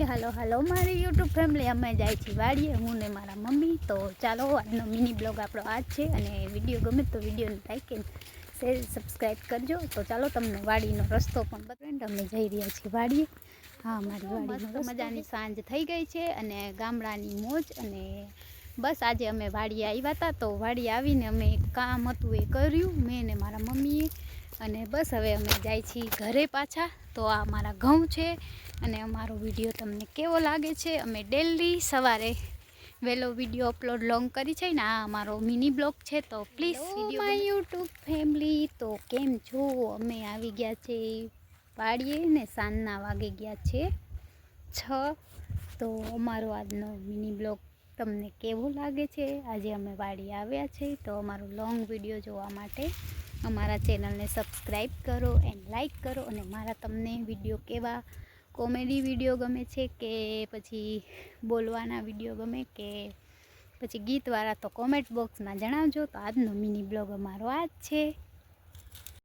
હાલો હાલો મારી YouTube family અમે જાય છીએ વાડીએ, હું ને મારા મમ્મી. તો ચાલો આજનો મિની બ્લોગ આપણો આ જ છે, અને વિડીયો ગમે તો વિડીયોને લાઈક એન્ડ શેર સબસ્ક્રાઈબ કરજો. તો ચાલો તમને વાડીનો રસ્તો પણ બતાવીને અમે જઈ રહ્યા છીએ વાડીએ. હા, મારી વાડીનો મજાની સાંજ થઈ ગઈ છે અને ગામડાની મોજ. અને બસ આજે અમે વાડીએ આવ્યા હતા, તો વાડીએ આવીને અમે એક કામ હતું એ કર્યું મેં ને મારા મમ્મીએ. અને બસ હવે અમે જાય છીએ ઘરે પાછા. તો આ મારા ઘઉં છે અને અમારો વિડીયો તમને કેવો લાગે છે. અમે ડેલી સવારે વહેલો વિડીયો અપલોડ લોંગ કરી છે ને આ અમારો મિની બ્લોગ છે. તો પ્લીઝ માય યુટ્યુબ ફેમિલી, તો કેમ છો? અમે આવી ગયા છે વાડીએ ને સાંજના વાગી ગયા છે 6. તો અમારો આજનો મિની બ્લોગ તમને કેવો લાગે છે? આજે અમે વાડી આવ્યા છે, તો અમારો લોંગ વિડીયો જોવા માટે અમારા ચેનલને સબસ્ક્રાઈબ કરો એન્ડ લાઈક કરો. અને મારા તમને વિડીયો કેવા કોમેડી વિડીયો ગમે છે કે પછી બોલવાના વિડીયો ગમે કે પછી ગીતવાળા, તો કોમેન્ટ બોક્સમાં જણાવજો. તો આજનો મિની બ્લોગ અમારો આ જ છે.